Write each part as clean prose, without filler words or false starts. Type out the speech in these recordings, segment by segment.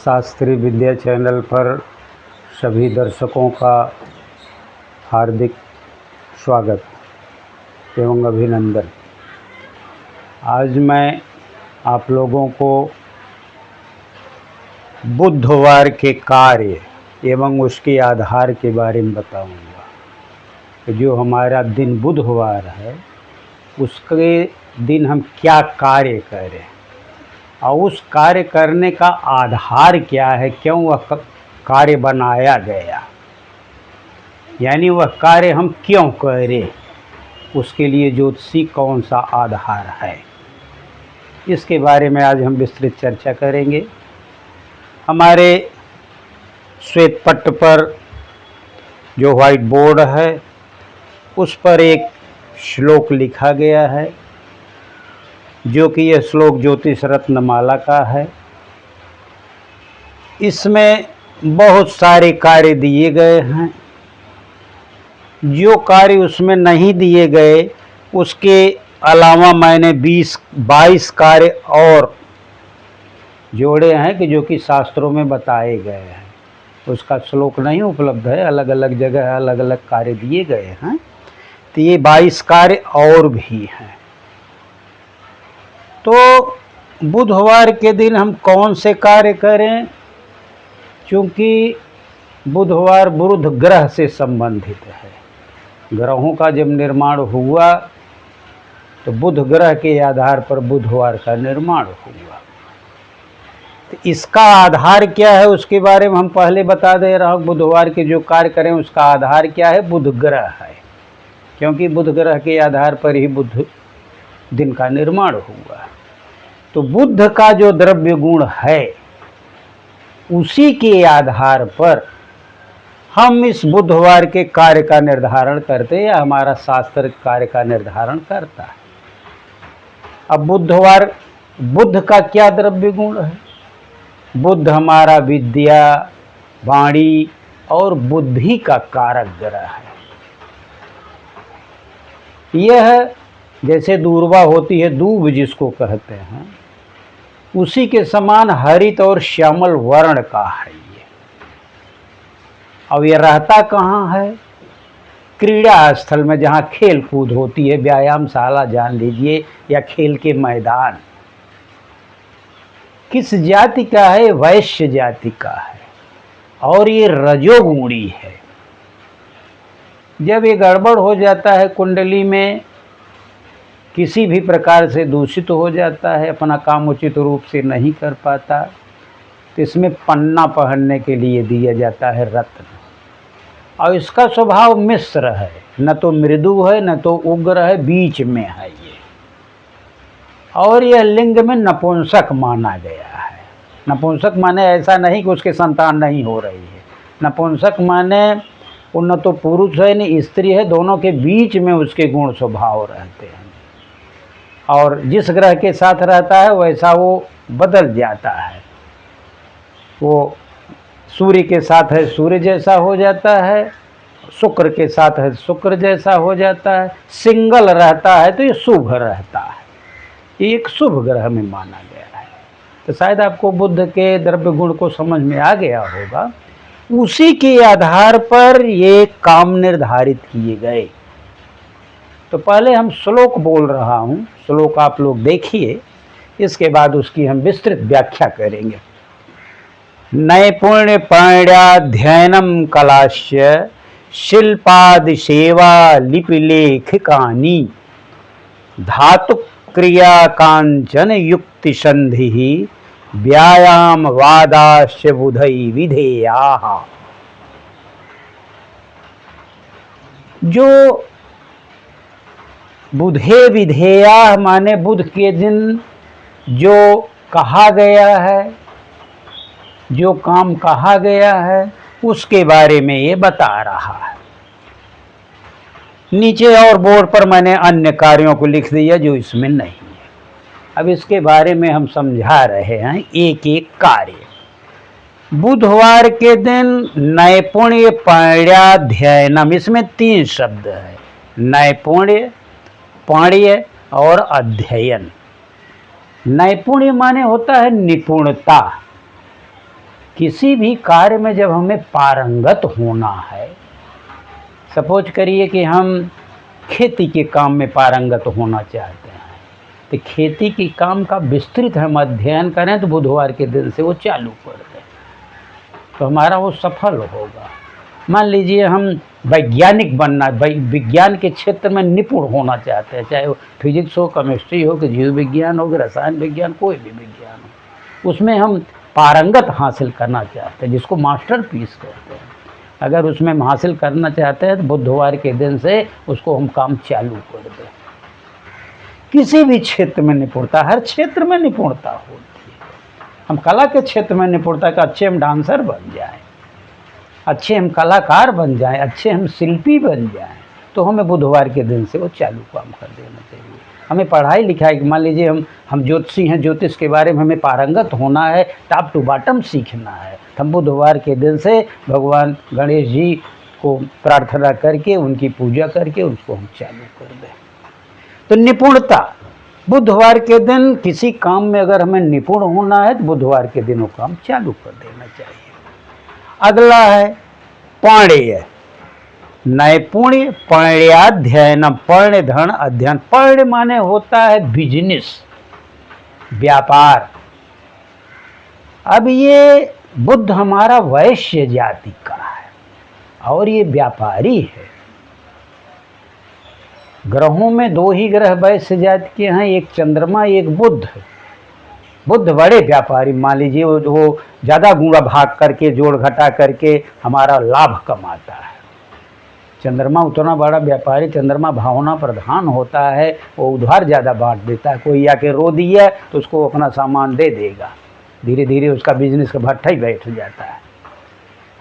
शास्त्रीय विद्या चैनल पर सभी दर्शकों का हार्दिक स्वागत एवं अभिनंदन। आज मैं आप लोगों को बुधवार के कार्य एवं उसके आधार के बारे में बताऊंगा कि जो हमारा दिन बुधवार है उसके दिन हम क्या कार्य करें और उस कार्य करने का आधार क्या है, क्यों वह कार्य बनाया गया, यानी वह कार्य हम क्यों करें, उसके लिए ज्योतिषी कौन सा आधार है, इसके बारे में आज हम विस्तृत चर्चा करेंगे। हमारे श्वेत पट्ट पर जो व्हाइट बोर्ड है उस पर एक श्लोक लिखा गया है, जो कि यह श्लोक ज्योतिष रत्नमाला का है। इसमें बहुत सारे कार्य दिए गए हैं। जो कार्य उसमें नहीं दिए गए उसके अलावा मैंने 22 कार्य और जोड़े हैं कि जो कि शास्त्रों में बताए गए हैं। उसका श्लोक नहीं उपलब्ध है, अलग अलग जगह अलग अलग कार्य दिए गए हैं, तो ये 22 कार्य और भी हैं। तो बुधवार के दिन हम कौन से कार्य करें, क्योंकि बुधवार बुध ग्रह से संबंधित है। ग्रहों का जब निर्माण हुआ तो बुध ग्रह के आधार पर बुधवार का निर्माण हुआ। तो इसका आधार क्या है उसके बारे में हम पहले बता दे रहा हूँ। बुधवार के जो कार्य करें उसका आधार क्या है, बुध ग्रह है, क्योंकि बुध ग्रह के आधार पर ही बुध दिन का निर्माण हुआ। तो बुध का जो द्रव्य गुण है उसी के आधार पर हम इस बुधवार के कार्य का निर्धारण करते हैं, या हमारा शास्त्र कार्य का निर्धारण करता है। अब बुधवार बुध का क्या द्रव्य गुण है? बुध हमारा विद्या, वाणी और बुद्धि का कारक ग्रह है। यह जैसे दूर्वा होती है, दूब जिसको कहते हैं, उसी के समान हरित और श्यामल वर्ण का है ये। अब ये रहता कहाँ है? क्रीड़ा स्थल में, जहाँ खेल कूद होती है, व्यायामशाला जान लीजिए या खेल के मैदान। किस जाति का है? वैश्य जाति का है, और ये रजोगुणी है। जब ये गड़बड़ हो जाता है कुंडली में, किसी भी प्रकार से दूषित हो जाता है, अपना काम उचित रूप से नहीं कर पाता, तो इसमें पन्ना पहनने के लिए दिया जाता है रत्न। और इसका स्वभाव मिश्र है, न तो मृदु है न तो उग्र है, बीच में है ये। और यह लिंग में नपुंसक माना गया है। नपुंसक माने ऐसा नहीं कि उसके संतान नहीं हो रही है। नपुंसक माने वो न तो पुरुष है न स्त्री है, दोनों के बीच में उसके गुण स्वभाव रहते हैं। और जिस ग्रह के साथ रहता है वैसा वो बदल जाता है। वो सूर्य के साथ है सूर्य जैसा हो जाता है, शुक्र के साथ है शुक्र जैसा हो जाता है। सिंगल रहता है तो ये शुभ रहता है, ये एक शुभ ग्रह में माना गया है। तो शायद आपको बुध के द्रव्य गुण को समझ में आ गया होगा। उसी के आधार पर ये काम निर्धारित किए गए। तो पहले हम श्लोक बोल रहा हूँ, श्लोक आप लोग देखिए, इसके बाद उसकी हम विस्तृत व्याख्या करेंगे। नैपुण्य पाण्याध्ययनम कलाश्य शिल्पादि सेवा लिपि लेखिकानि धातु क्रिया कांचन युक्ति संधि व्यायाम वादाश्च बुधई विधेयाः। जो बुधे विधेया माने बुध के दिन जो कहा गया है, जो काम कहा गया है, उसके बारे में ये बता रहा है। नीचे और बोर्ड पर मैंने अन्य कार्यों को लिख दिया जो इसमें नहीं है। अब इसके बारे में हम समझा रहे हैं एक एक कार्य। बुधवार के दिन नैपुण्य पाण्याध्ययनम, इसमें 3 शब्द है, नैपुण्य, पाण्य और अध्ययन। नैपुण्य माने होता है निपुणता, किसी भी कार्य में जब हमें पारंगत होना है, सपोज करिए कि हम खेती के काम में पारंगत होना चाहते हैं, तो खेती के काम का विस्तृत हम अध्ययन करें तो बुधवार के दिन से वो चालू कर दें तो हमारा वो सफल होगा। मान लीजिए हम वैज्ञानिक बनना, विज्ञान के क्षेत्र में निपुण होना चाहते हैं, चाहे वो फिजिक्स हो, केमिस्ट्री हो, कि जीव विज्ञान हो, कि रसायन विज्ञान, कोई भी विज्ञान हो, उसमें हम पारंगत हासिल करना चाहते हैं, जिसको मास्टर पीस कहते हैं। अगर उसमें हम हासिल करना चाहते हैं तो बुधवार के दिन से उसको हम काम चालू कर दें। किसी भी क्षेत्र में निपुणता, हर क्षेत्र में निपुणता होती है। हम कला के क्षेत्र में निपुणता का अच्छे हम डांसर बन जाएं, अच्छे हम कलाकार बन जाएं, अच्छे हम शिल्पी बन जाएं, तो हमें बुधवार के दिन से वो चालू काम कर देना चाहिए। हमें पढ़ाई लिखाई, मान लीजिए हम ज्योतिषी हैं, ज्योतिष के बारे में हमें पारंगत होना है, टॉप टू बॉटम सीखना है, हम बुधवार के दिन से भगवान गणेश जी को प्रार्थना करके, उनकी पूजा करके उसको हम चालू कर दें। तो निपुणता, बुधवार के दिन किसी काम में अगर हमें निपुण होना है तो बुधवार के दिन वो काम चालू कर देना चाहिए। अगला है पाण्य, नैपुण्य, पाण्याध्ययन, पर्ण धन अध्ययन। पर्ण माने होता है बिजनेस, व्यापार। अब ये बुध हमारा वैश्य जाति का है और ये व्यापारी है। ग्रहों में दो ही ग्रह वैश्य जाति के हैं, एक चंद्रमा, एक बुध। बुध बड़े व्यापारी, मान लीजिए वो ज़्यादा गुणा भाग करके, जोड़ घटा करके हमारा लाभ कमाता है। चंद्रमा उतना बड़ा व्यापारी, चंद्रमा भावना प्रधान होता है, वो उधार ज़्यादा बांट देता है। कोई आके रो दिया तो उसको अपना सामान दे देगा, धीरे धीरे उसका बिजनेस का भट्ठा ही बैठ जाता है।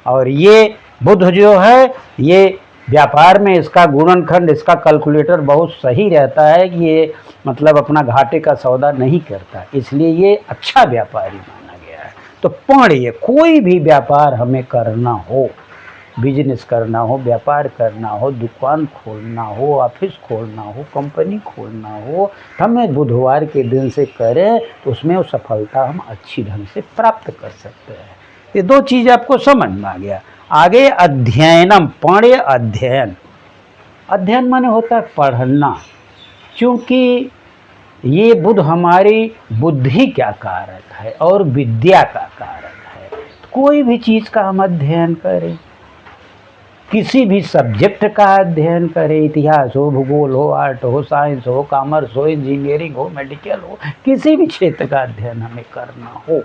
और ये बुध जो है, ये व्यापार में इसका गुणनखंड, इसका कैलकुलेटर बहुत सही रहता है कि ये मतलब अपना घाटे का सौदा नहीं करता, इसलिए ये अच्छा व्यापारी माना गया है। तो पाण्य, कोई भी व्यापार हमें करना हो, बिजनेस करना हो, व्यापार करना हो, दुकान खोलना हो, ऑफिस खोलना हो, कंपनी खोलना हो, हमें बुधवार के दिन से करें तो उसमें वो सफलता हम अच्छी ढंग से प्राप्त कर सकते हैं। ये दो चीज़ आपको समझ में आ गया। आगे अध्ययनम, पाण्य अध्ययन। अध्ययन माने होता है पढ़ना, क्योंकि ये बुध हमारी बुद्धि का कारक है और विद्या का कारक है। कोई भी चीज़ का हम अध्ययन करें, किसी भी सब्जेक्ट का अध्ययन करें, इतिहास हो, भूगोल हो, आर्ट हो, साइंस हो, कॉमर्स हो, इंजीनियरिंग हो, मेडिकल हो, किसी भी क्षेत्र का अध्ययन हमें करना हो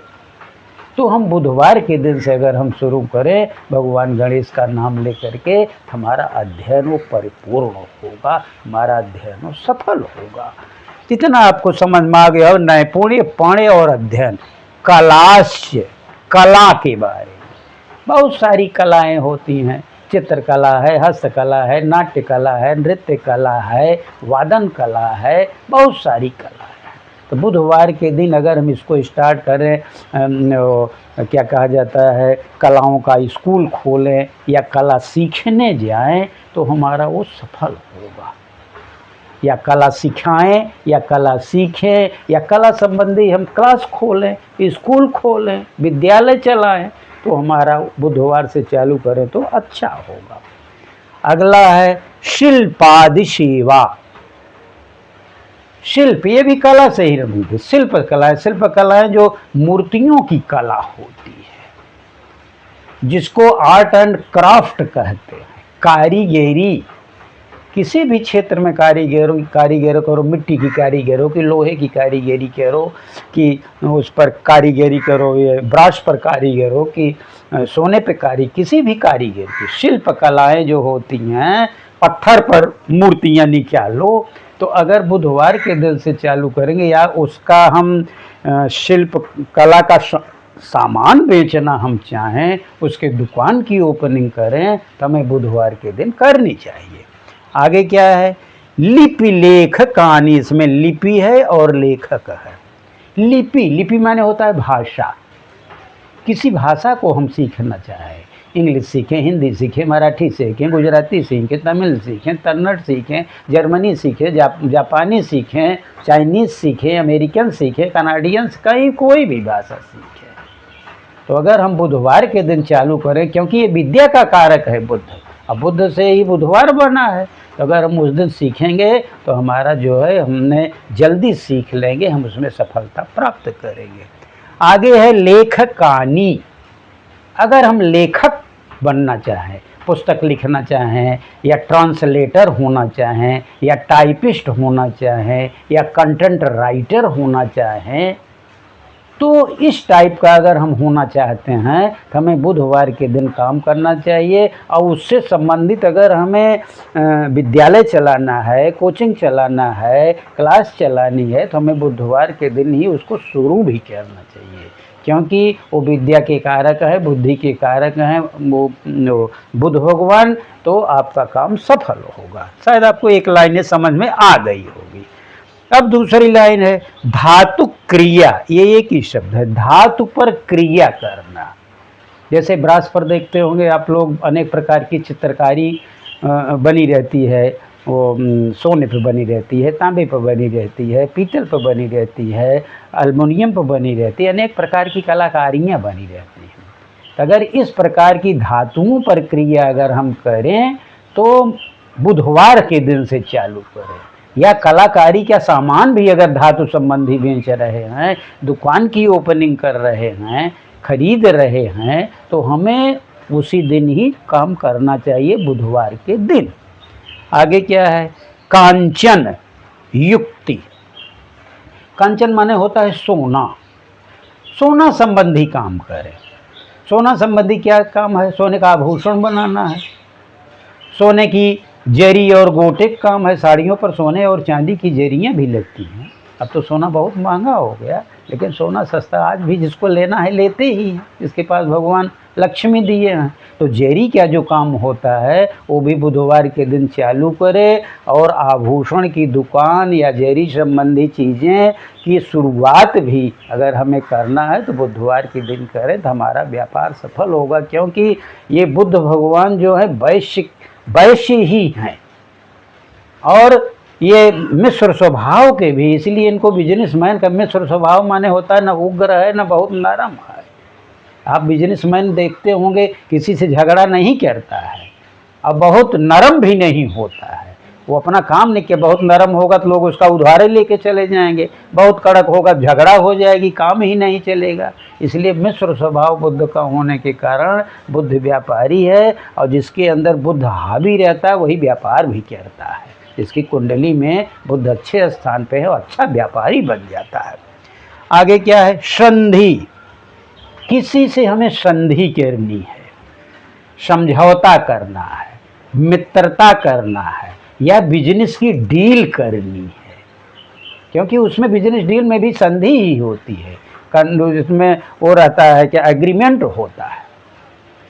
तो हम बुधवार के दिन से अगर हम शुरू करें भगवान गणेश का नाम लेकर के, हमारा अध्ययन वो परिपूर्ण होगा, हमारा अध्ययन वो सफल होगा। जितना आपको समझ में आ गया हो, नैपुण्य, पाण्य और अध्ययन। कलाश्य, कला के बारे में बहुत सारी कलाएं होती हैं, चित्रकला है, हस्तकला है, नाट्य कला है, नृत्य कला है, वादन कला है, बहुत सारी कला है। तो बुधवार के दिन अगर हम इसको स्टार्ट करें, क्या कहा जाता है, कलाओं का स्कूल खोलें या कला सीखने जाएं तो हमारा वो सफल होगा। या कला सिखाएं या कला सीखें या कला संबंधी हम क्लास खोलें, स्कूल खोलें, विद्यालय चलाएं तो हमारा बुधवार से चालू करें तो अच्छा होगा। अगला है शिल्पादि सेवा। शिल्प, ये भी कला से ही रंगी है। शिल्प कला है, शिल्प कला है जो मूर्तियों की कला होती है, जिसको आर्ट एंड क्राफ्ट कहते हैं। कारीगरी, किसी भी क्षेत्र में कारीगरों करो, मिट्टी की कारीगरी हो, कि लोहे की कारीगरी करो, कि उस पर कारीगरी करो, ये ब्रश पर कारीगर हो, कि सोने पे किसी भी कारीगर की शिल्प कलाएं जो होती हैं, पत्थर पर मूर्तियां निकालो, तो अगर बुधवार के दिन से चालू करेंगे या उसका हम शिल्प कला का सामान बेचना हम चाहें, उसके दुकान की ओपनिंग करें तो हमें बुधवार के दिन करनी चाहिए। आगे क्या है, लिपि लेखकानी, इसमें लिपि है और लेखक है। लिपि माने होता है भाषा। किसी भाषा को हम सीखना चाहें, इंग्लिश सीखें, हिंदी सीखें, मराठी सीखें, गुजराती सीखें, तमिल सीखें, कन्नड़ सीखें, जर्मनी सीखें, जापानी सीखें, चाइनीज़ सीखें, अमेरिकन सीखें, कनाडियंस, कहीं कोई भी भाषा सीखें, तो अगर हम बुधवार के दिन चालू करें, क्योंकि ये विद्या का कारक है बुध, अब बुध से ही बुधवार बना है, तो अगर हम उस दिन सीखेंगे तो हमारा जो है हमने जल्दी सीख लेंगे, हम उसमें सफलता प्राप्त करेंगे। आगे है लेखकानी। अगर हम लेखक बनना चाहें, पुस्तक लिखना चाहें, या ट्रांसलेटर होना चाहें, या टाइपिस्ट होना चाहें, या कंटेंट राइटर होना चाहें, तो इस टाइप का अगर हम होना चाहते हैं तो हमें बुधवार के दिन काम करना चाहिए। और उससे संबंधित अगर हमें विद्यालय चलाना है, कोचिंग चलाना है, क्लास चलानी है, तो हमें बुधवार के दिन ही उसको शुरू भी करना चाहिए, क्योंकि वो विद्या के कारक है, बुद्धि के कारक हैं वो बुध भगवान, तो आपका काम सफल होगा। शायद आपको एक लाइनें समझ में आ गई होगी। अब दूसरी लाइन है धातु क्रिया। ये एक ही शब्द है, धातु पर क्रिया करना। जैसे ब्रास पर देखते होंगे आप लोग, अनेक प्रकार की चित्रकारी बनी रहती है, वो सोने पे बनी रहती है, तांबे पर बनी रहती है, पीतल पर बनी रहती है, एल्युमिनियम पर बनी रहती है, अनेक प्रकार की कलाकारियाँ बनी रहती हैं। तो अगर इस प्रकार की धातुओं पर क्रिया अगर हम करें तो बुधवार के दिन से चालू करें, या कलाकारी का सामान भी अगर धातु संबंधी बेच रहे हैं, दुकान की ओपनिंग कर रहे हैं, खरीद रहे हैं, तो हमें उसी दिन ही काम करना चाहिए, बुधवार के दिन। आगे क्या है कांचन युक्ति। कांचन माने होता है सोना, सोना संबंधी काम करें। सोना संबंधी क्या काम है? सोने का आभूषण बनाना है, सोने की जरी और गोटे काम है। साड़ियों पर सोने और चांदी की जरियां भी लगती हैं। अब तो सोना बहुत महंगा हो गया, लेकिन सोना सस्ता आज भी जिसको लेना है लेते ही हैं, जिसके पास भगवान लक्ष्मी दिए हैं। तो जरी का जो काम होता है वो भी बुधवार के दिन चालू करे, और आभूषण की दुकान या जरी संबंधी चीज़ें की शुरुआत भी अगर हमें करना है तो बुधवार के दिन करें, तो हमारा व्यापार सफल होगा। क्योंकि ये बुध भगवान जो है वैश्य ही हैं, और ये मिश्र स्वभाव के भी, इसलिए इनको बिजनेसमैन का मिश्र स्वभाव माने होता है, न उग्र है न बहुत नरम है। आप बिजनेसमैन देखते होंगे किसी से झगड़ा नहीं करता है, अब बहुत नरम भी नहीं होता है। वो अपना काम नहीं किया, बहुत नरम होगा तो लोग उसका उधारे लेके चले जाएंगे, बहुत कड़क होगा झगड़ा हो जाएगी, काम ही नहीं चलेगा। इसलिए मिश्र स्वभाव बुद्ध का होने के कारण बुद्ध व्यापारी है, और जिसके अंदर बुद्ध हावी रहता है वही व्यापार भी करता है। इसकी कुंडली में बुद्ध अच्छे स्थान पे है और अच्छा व्यापारी बन जाता है। आगे क्या है संधि। किसी से हमें संधि करनी है, समझौता करना है, मित्रता करना है, या बिजनेस की डील करनी है, क्योंकि उसमें बिजनेस डील में भी संधि ही होती है, जिसमें वो रहता है कि एग्रीमेंट होता है।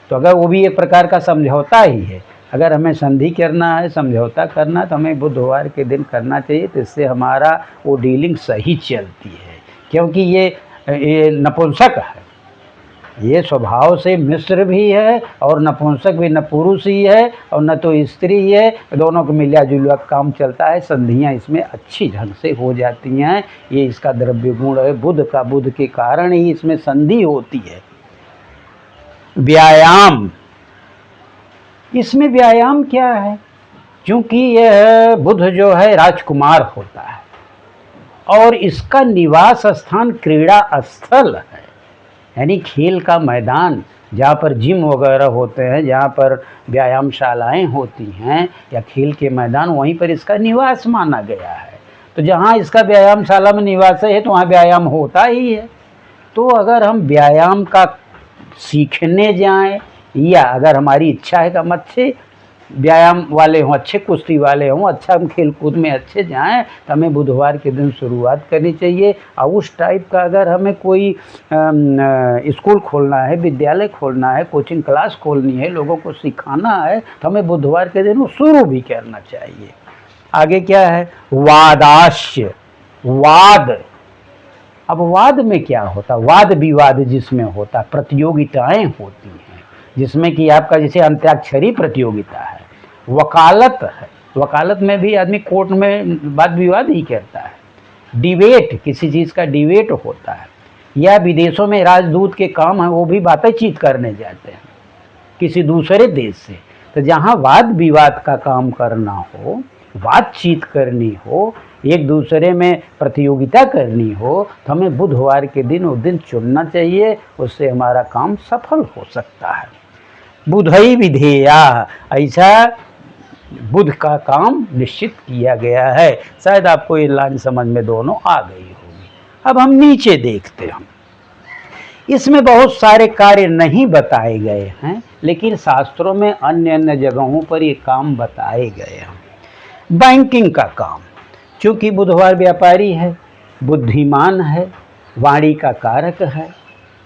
तो अगर वो भी एक प्रकार का समझौता ही है। अगर हमें संधि करना है, समझौता करना है, तो हमें बुधवार के दिन करना चाहिए, तो इससे हमारा वो डीलिंग सही चलती है। क्योंकि ये नपुंसक है, ये स्वभाव से मिश्र भी है, और नपुंसक भी, न पुरुष ही है और न तो स्त्री है, दोनों को मिला जुला काम चलता है। संधियाँ इसमें अच्छी ढंग से हो जाती हैं। ये इसका द्रव्य गुण है बुध का, बुध के कारण ही इसमें संधि होती है। व्यायाम। इसमें व्यायाम क्या है? क्योंकि यह बुध जो है राजकुमार होता है, और इसका निवास स्थान क्रीड़ा स्थल है, यानी खेल का मैदान, जहाँ पर जिम वगैरह होते हैं, जहाँ पर व्यायामशालाएं होती हैं, या खेल के मैदान, वहीं पर इसका निवास माना गया है। तो जहाँ इसका व्यायामशाला में निवास है तो वहाँ व्यायाम होता ही है। तो अगर हम व्यायाम का सीखने जाएं, या अगर हमारी इच्छा है कि हम अच्छे व्यायाम वाले हों, अच्छे कुश्ती वाले हों, अच्छा हम खेल कूद में अच्छे जाएं, तो हमें बुधवार के दिन शुरुआत करनी चाहिए। और उस टाइप का अगर हमें कोई स्कूल खोलना है, विद्यालय खोलना है, कोचिंग क्लास खोलनी है, लोगों को सिखाना है, तो हमें बुधवार के दिन वो शुरू भी करना चाहिए। आगे क्या है वादाश्य। वाद। अब वाद में क्या होता? वाद विवाद जिसमें होता, प्रतियोगिताएं होती हैं, जिसमें कि आपका जैसे अंत्याक्षरी प्रतियोगिता है, वकालत है, वकालत में भी आदमी कोर्ट में वाद विवाद ही करता है, डिबेट, किसी चीज़ का डिबेट होता है, या विदेशों में राजदूत के काम है वो भी बातचीत करने जाते हैं किसी दूसरे देश से। तो जहाँ वाद विवाद का काम करना हो, बातचीत करनी हो, एक दूसरे में प्रतियोगिता करनी हो, तो हमें बुधवार के दिन वो दिन चुनना चाहिए, उससे हमारा काम सफल हो सकता है। बुधई विधेया, ऐसा बुध का काम निश्चित किया गया है। शायद आपको ये लाइन समझ में दोनों आ गई होगी। अब हम नीचे देखते हैं, इसमें बहुत सारे कार्य नहीं बताए गए हैं, लेकिन शास्त्रों में अन्य अन्य जगहों पर ये काम बताए गए हैं। बैंकिंग का काम, चूँकि बुधवार व्यापारी है, बुद्धिमान है, वाणी का कारक है,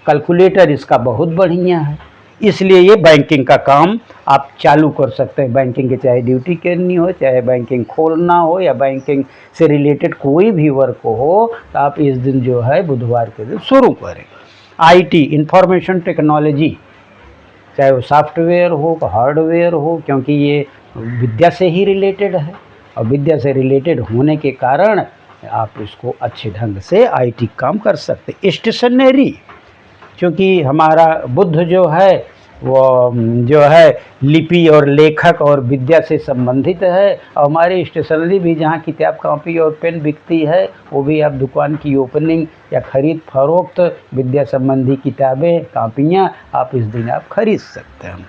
कैलकुलेटर इसका बहुत बढ़िया है, इसलिए ये बैंकिंग का काम आप चालू कर सकते हैं। बैंकिंग की चाहे ड्यूटी करनी हो, चाहे बैंकिंग खोलना हो, या बैंकिंग से रिलेटेड कोई भी वर्क हो, तो आप इस दिन जो है बुधवार के दिन शुरू करें। आईटी, इंफॉर्मेशन टेक्नोलॉजी, चाहे वो सॉफ्टवेयर हो, हार्डवेयर हो, क्योंकि ये विद्या से ही रिलेटेड है, और विद्या से रिलेटेड होने के कारण आप इसको अच्छे ढंग से आईटी काम कर सकते। स्टेशनरी, क्योंकि हमारा बुध जो है वो जो है लिपि और लेखक और विद्या से संबंधित है, और हमारी स्टेशनरी भी जहाँ किताब कॉपी और पेन बिकती है, वो भी आप दुकान की ओपनिंग या खरीद फरोख्त विद्या संबंधी किताबें कापियाँ आप इस दिन आप खरीद सकते हैं।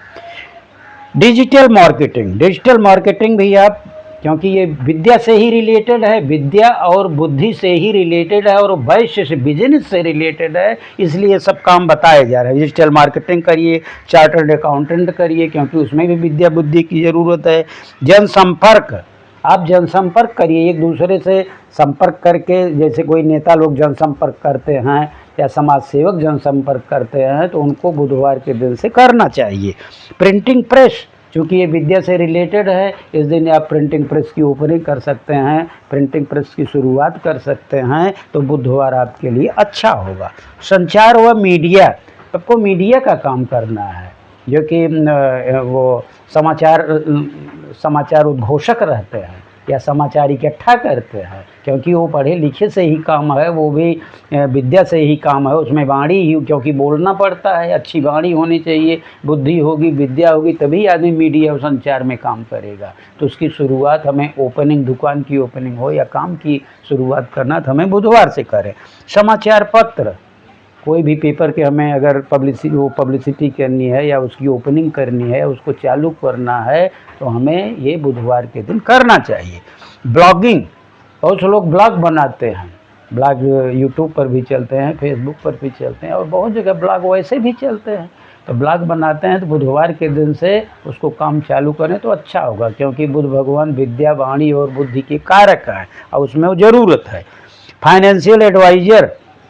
डिजिटल मार्केटिंग भी आप, क्योंकि ये विद्या से ही रिलेटेड है, विद्या और बुद्धि से ही रिलेटेड है, और वैश्य से बिजनेस से रिलेटेड है, इसलिए सब काम बताए जा रहे हैं। डिजिटल मार्केटिंग करिए, चार्टर्ड अकाउंटेंट करिए, क्योंकि उसमें भी विद्या बुद्धि की ज़रूरत है। जनसंपर्क, आप जनसंपर्क करिए, एक दूसरे से संपर्क करके, जैसे कोई नेता लोग जनसंपर्क करते हैं या समाज सेवक जनसंपर्क करते हैं, तो उनको बुधवार के दिन से करना चाहिए। प्रिंटिंग प्रेस, क्योंकि ये विद्या से रिलेटेड है, इस दिन आप प्रिंटिंग प्रेस की ओपनिंग कर सकते हैं, प्रिंटिंग प्रेस की शुरुआत कर सकते हैं, तो बुधवार आपके लिए अच्छा होगा। संचार व मीडिया, आपको मीडिया का काम करना है, जो कि वो समाचार उद्घोषक रहते हैं या समाचार इकट्ठा करते हैं, क्योंकि वो पढ़े लिखे से ही काम है, वो भी विद्या से ही काम है, उसमें वाणी ही, क्योंकि बोलना पड़ता है, अच्छी वाणी होनी चाहिए, बुद्धि होगी, विद्या होगी, तभी आदमी मीडिया और संचार में काम करेगा। तो उसकी शुरुआत हमें ओपनिंग, दुकान की ओपनिंग हो या काम की शुरुआत करना, तो हमें बुधवार से करें। समाचार पत्र, कोई भी पेपर के हमें अगर पब्लिसिटी करनी है या उसकी ओपनिंग करनी है, उसको चालू करना है, तो हमें ये बुधवार के दिन करना चाहिए। ब्लॉगिंग, बहुत से लोग ब्लॉग बनाते हैं, ब्लॉग यूट्यूब पर भी चलते हैं, फेसबुक पर भी चलते हैं, और बहुत जगह ब्लॉग वैसे भी चलते हैं, तो ब्लॉग बनाते हैं, तो बुधवार के दिन से उसको काम चालू करें तो अच्छा होगा, क्योंकि बुध भगवान विद्या, वाणी और बुद्धि के कारक हैं, और उसमें वो ज़रूरत है।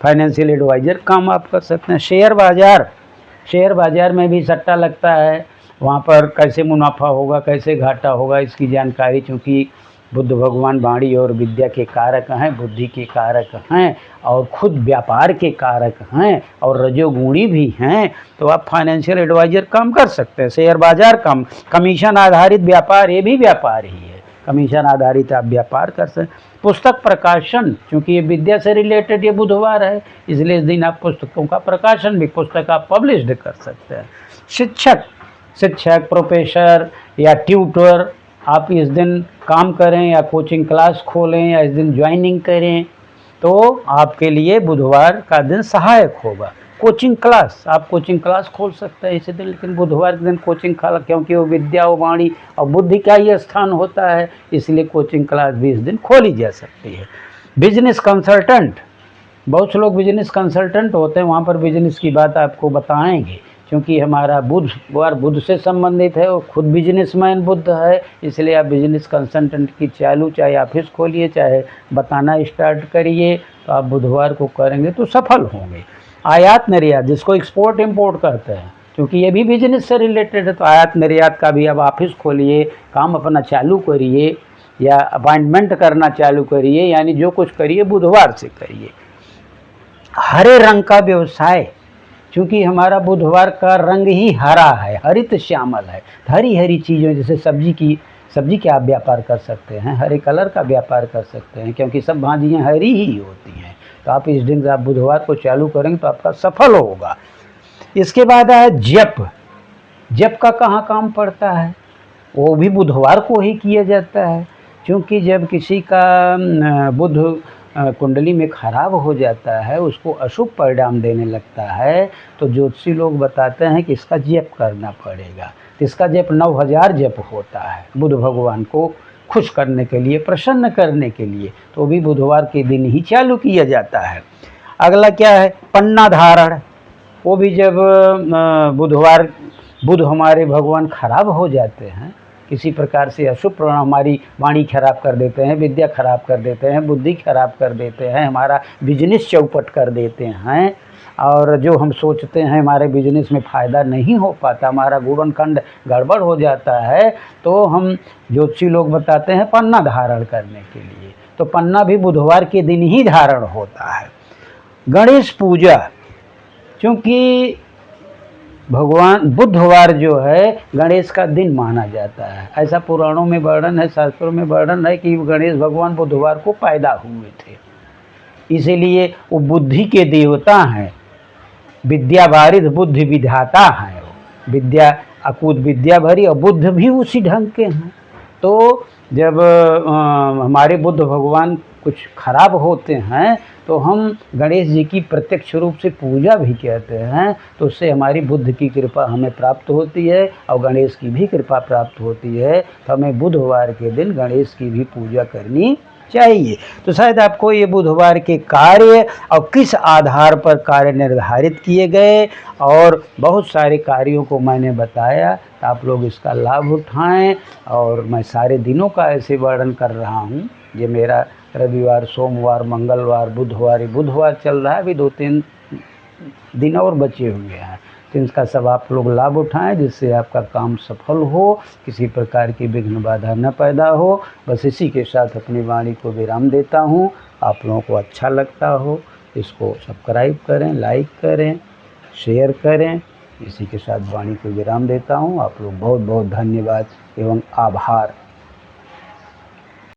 फाइनेंशियल एडवाइज़र काम आप कर सकते हैं। शेयर बाज़ार में भी सट्टा लगता है, वहाँ पर कैसे मुनाफा होगा, कैसे घाटा होगा, इसकी जानकारी, चूँकि बुद्ध भगवान वाणी और विद्या के कारक हैं, बुद्धि के कारक हैं, और खुद व्यापार के कारक हैं, और रजोगुणी भी हैं, तो आप फाइनेंशियल एडवाइज़र काम कर सकते हैं। शेयर बाज़ार काम, कमीशन आधारित व्यापार, ये भी व्यापार ही है, कमीशन आधारित आप व्यापार कर सकते हैं। पुस्तक प्रकाशन, क्योंकि ये विद्या से रिलेटेड ये बुधवार है, इसलिए इस दिन आप पुस्तकों का प्रकाशन भी, पुस्तक आप पब्लिश्ड कर सकते हैं। शिक्षक, प्रोफेसर या ट्यूटर, आप इस दिन काम करें या कोचिंग क्लास खोलें या इस दिन ज्वाइनिंग करें, तो आपके लिए बुधवार का दिन सहायक होगा। कोचिंग क्लास, आप कोचिंग क्लास खोल सकते हैं इसी दिन, लेकिन बुधवार के दिन कोचिंग क्लास, क्योंकि वो विद्या, वाणी और बुद्धि का ही स्थान होता है, इसलिए कोचिंग क्लास भी इस दिन खोली जा सकती है। बिजनेस कंसल्टेंट, बहुत से लोग बिजनेस कंसल्टेंट होते हैं, वहाँ पर बिजनेस की बात आपको बताएंगे, क्योंकि हमारा बुध से संबंधित है, और खुद बिजनेसमैन बुध है, इसलिए आप बिजनेस कंसल्टेंट की चालू चाहे ऑफिस खोलिए, चाहे बताना स्टार्ट करिए, तो आप बुधवार को करेंगे तो सफल होंगे। आयात निर्यात, जिसको एक्सपोर्ट इंपोर्ट करते हैं, क्योंकि ये भी बिजनेस से रिलेटेड है, तो आयात निर्यात का भी आप ऑफिस खोलिए, काम अपना चालू करिए, या अपॉइंटमेंट करना चालू करिए, यानी जो कुछ करिए बुधवार से करिए। हरे रंग का व्यवसाय, क्योंकि हमारा बुधवार का रंग ही हरा है, हरित श्यामल है, हरी हरी चीज़ों, जैसे सब्जी का आप व्यापार कर सकते हैं, हरे कलर का व्यापार कर सकते हैं, क्योंकि सब भाजियाँ हरी ही होती हैं। तो आप इस दिन आप बुधवार को चालू करेंगे तो आपका सफल होगा। इसके बाद है जप। जप का कहाँ काम पड़ता है? वो भी बुधवार को ही किया जाता है, क्योंकि जब किसी का बुध कुंडली में खराब हो जाता है, उसको अशुभ परिणाम देने लगता है, तो ज्योतिषी लोग बताते हैं कि इसका जप करना पड़ेगा। तो इसका जप 9000 जप होता है बुध भगवान को खुश करने के लिए, प्रसन्न करने के लिए, तो भी बुधवार के दिन ही चालू किया जाता है। अगला क्या है? पन्ना धारण। वो भी जब बुधवार बुध हमारे भगवान खराब हो जाते हैं, किसी प्रकार से अशुभ परिणाम, हमारी वाणी खराब कर देते हैं, विद्या खराब कर देते हैं, बुद्धि खराब कर देते हैं, हमारा बिजनेस चौपट कर देते हैं, और जो हम सोचते हैं हमारे बिजनेस में फ़ायदा नहीं हो पाता, हमारा गुणनखंड गड़बड़ हो जाता है, तो हम ज्योतिषी लोग बताते हैं पन्ना धारण करने के लिए। तो पन्ना भी बुधवार के दिन ही धारण होता है। गणेश पूजा, क्योंकि भगवान बुधवार जो है गणेश का दिन माना जाता है। ऐसा पुराणों में वर्णन है, शास्त्रों में वर्णन है कि गणेश भगवान बुधवार को पैदा हुए थे, इसीलिए वो बुद्धि के देवता हैं, विद्या वारिध बुद्धि विधाता हैं। विद्या अकूत विद्या भरी और बुद्ध भी उसी ढंग के हैं। तो जब हमारे बुद्ध भगवान कुछ खराब होते हैं तो हम गणेश जी की प्रत्यक्ष रूप से पूजा भी कहते हैं, तो उससे हमारी बुद्ध की कृपा हमें प्राप्त होती है और गणेश की भी कृपा प्राप्त होती है। तो हमें बुधवार के दिन गणेश की भी पूजा करनी चाहिए। तो शायद आपको ये बुधवार के कार्य और किस आधार पर कार्य निर्धारित किए गए और बहुत सारे कार्यों को मैंने बताया, तो आप लोग इसका लाभ उठाएं। और मैं सारे दिनों का ऐसे वर्णन कर रहा हूँ। ये मेरा रविवार, सोमवार, मंगलवार, बुधवार चल रहा है, अभी 2-3 दिन और बचे हुए हैं। तो इसका सब आप लोग लाभ उठाएं, जिससे आपका काम सफल हो, किसी प्रकार की विघ्न बाधा न पैदा हो। बस इसी के साथ अपनी वाणी को विराम देता हूँ। आप लोगों को अच्छा लगता हो इसको सब्सक्राइब करें, लाइक करें, शेयर करें। इसी के साथ वाणी को विराम देता हूँ। आप लोग बहुत बहुत धन्यवाद एवं आभार।